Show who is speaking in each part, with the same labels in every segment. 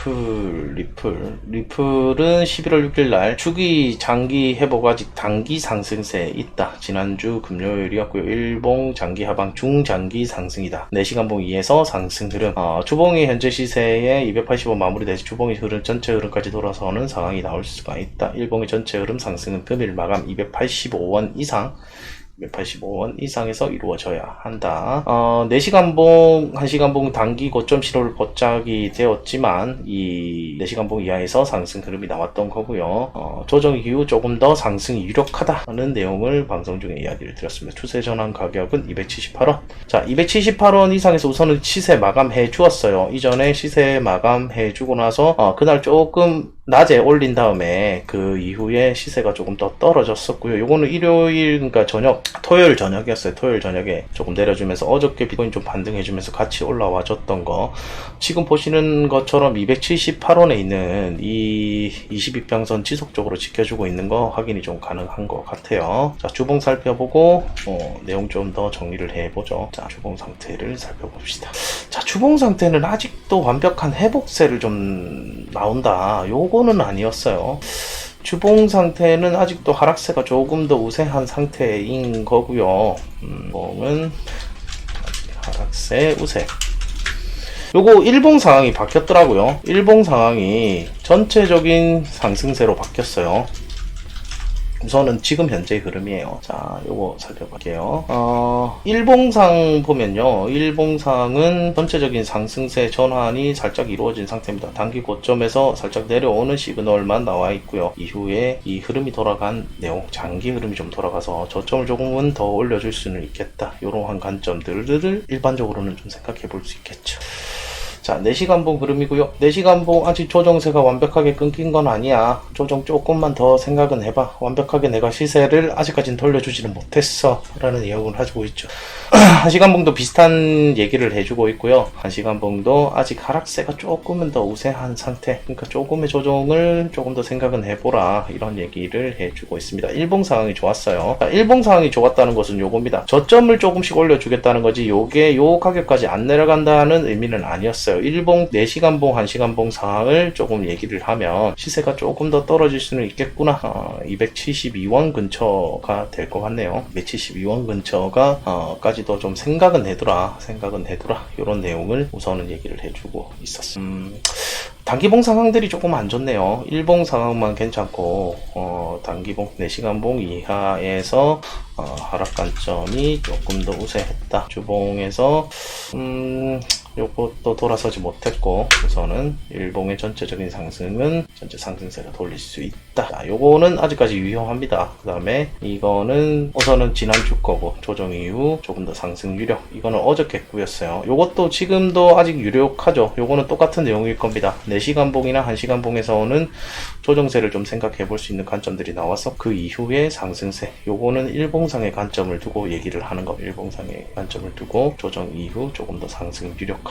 Speaker 1: 리플은 11월 6일 날 주기 장기 회복 아직 단기 상승세에 있다. 지난주 금요일이었고요. 일봉 장기 하방 중장기 상승이다. 4시간 봉 2에서 상승 흐름. 주봉이 현재 시세에 285 마무리돼서 주봉이 흐름 전체 흐름까지 돌아서는 상황이 나올 수가 있다. 일봉의 전체 흐름 상승은 금일 마감 285원 이상 285원 이상에서 이루어져야 한다. 4시간 봉, 1시간 봉 단기 고점 신호를 포착이 되었지만 이 4시간 봉 이하에서 상승 흐름이 나왔던 거고요. 조정 이후 조금 더 상승이 유력하다는 내용을 방송 중에 이야기를 드렸습니다. 추세 전환 가격은 278원. 자, 278원 이상에서 우선은 시세 마감해 주었어요. 이전에 시세 마감해 주고 나서 그날 조금 낮에 올린 다음에 그 이후에 시세가 조금 더 떨어졌었고요. 요거는 일요일, 그러니까 토요일 저녁이었어요. 토요일 저녁에 조금 내려주면서 어저께 비트코인 좀 반등해주면서 같이 올라와 줬던 거. 지금 보시는 것처럼 278원에 있는 이 22평선 지속적으로 지켜주고 있는 거 확인이 좀 가능한 것 같아요. 자, 주봉 살펴보고 내용 좀 더 정리를 해보죠. 자, 주봉 상태를 살펴봅시다. 자, 주봉 상태는 아직도 완벽한 회복세를 좀 나온다. 요거는 아니었어요. 주봉 상태는 아직도 하락세가 조금 더 우세한 상태인 거고요. 주봉은 하락세 우세. 요거 일봉 상황이 바뀌었더라고요. 일봉 상황이 전체적인 상승세로 바뀌었어요. 우선은 지금 현재 흐름이에요. 자, 요거 살펴볼게요. 일봉상 보면요. 일봉상은 전체적인 상승세 전환이 살짝 이루어진 상태입니다. 단기 고점에서 살짝 내려오는 시그널만 나와 있고요. 이후에 이 흐름이 돌아간 내용, 장기 흐름이 좀 돌아가서 저점을 조금은 더 올려줄 수는 있겠다. 이러한 관점들을 일반적으로는 좀 생각해 볼 수 있겠죠. 자, 4시간 봉 흐름이고요. 4시간 봉 아직 조정세가 완벽하게 끊긴 건 아니야. 조정 조금만 더 생각은 해봐. 완벽하게 내가 시세를 아직까지는 돌려주지는 못했어 라는 내용을 해주고 있죠. 1시간 봉도 비슷한 얘기를 해주고 있고요. 1시간 봉도 아직 하락세가 조금은 더 우세한 상태. 그러니까 조금의 조정을 조금 더 생각은 해보라, 이런 얘기를 해주고 있습니다. 일봉 상황이 좋았어요. 자, 일봉 상황이 좋았다는 것은 요겁니다. 저점을 조금씩 올려주겠다는 거지 요게 요 가격까지 안 내려간다는 의미는 아니었어요. 일봉 4시간 봉, 1시간 봉 상황을 조금 얘기를 하면 시세가 조금 더 떨어질 수는 있겠구나. 272원 근처가 될 것 같네요. 272원 근처가 까지도 좀 생각은 해두라 이런 내용을 우선은 얘기를 해주고 있었어요. 단기봉 상황들이 조금 안 좋네요. 일봉 상황만 괜찮고 단기봉 4시간 봉 이하에서 하락 관점이 조금 더 우세했다. 주봉에서 요것도 돌아서지 못했고 우선은 일봉의 전체적인 상승은 전체 상승세가 돌릴 수 있다. 자, 요거는 아직까지 유효합니다. 그 다음에 이거는 우선은 지난주 거고 조정 이후 조금 더 상승 유력. 이거는 어저께 꾸였어요. 요것도 지금도 아직 유력하죠. 요거는 똑같은 내용일 겁니다. 4시간 봉이나 1시간 봉에서 오는 조정세를 좀 생각해 볼 수 있는 관점들이 나와서 그 이후에 상승세. 요거는 일봉상의 관점을 두고 얘기를 하는 거. 일봉상의 관점을 두고 조정 이후 조금 더 상승 유력하다.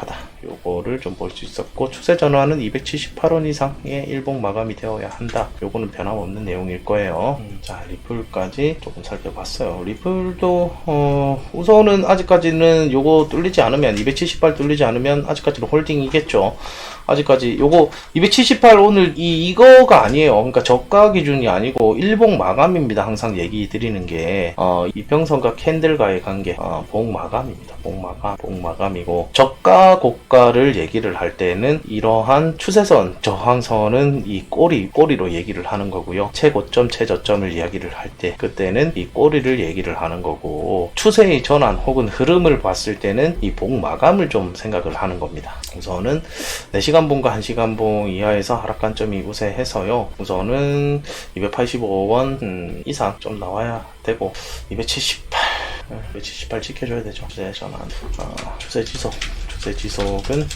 Speaker 1: 요거를 좀 볼 수 있었고 추세 전환은 278원 이상의 일봉 마감이 되어야 한다. 요거는 변함없는 내용일 거예요. 자, 리플까지 조금 살펴봤어요. 리플도 우선은 아직까지는 요거 뚫리지 않으면 278 뚫리지 않으면 아직까지는 홀딩이겠죠. 아직까지 요거 278 오늘 이거가 아니에요. 그러니까 저가 기준이 아니고 일봉 마감입니다. 항상 얘기 드리는 게 이평선과 캔들과의 관계 봉 마감입니다. 봉 마감이고 저가 고가를 얘기를 할 때는 이러한 추세선 저항선은 이 꼬리로 얘기를 하는 거고요. 최고점 최저점을 이야기를 할 때 그때는 이 꼬리를 얘기를 하는 거고 추세의 전환 혹은 흐름을 봤을 때는 이 봉 마감을 좀 생각을 하는 겁니다. 우선은 4시간 봉과 1시간 봉 이하에서 하락 관점이 우세해서요. 우선은 285원 이상 좀 나와야 되고 278 지켜줘야 되죠. 추세 전환. 추세 지속은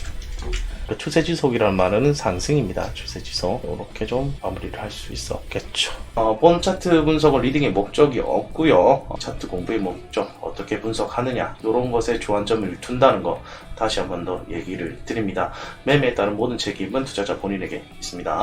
Speaker 1: 추세 지속이라는 말은 상승입니다. 추세 지속. 이렇게 좀 마무리를 할 수 있었겠죠. 본 차트 분석은 리딩의 목적이 없고요. 차트 공부의 목적, 어떻게 분석하느냐 이런 것에 주안점을 둔다는 거 다시 한 번 더 얘기를 드립니다. 매매에 따른 모든 책임은 투자자 본인에게 있습니다.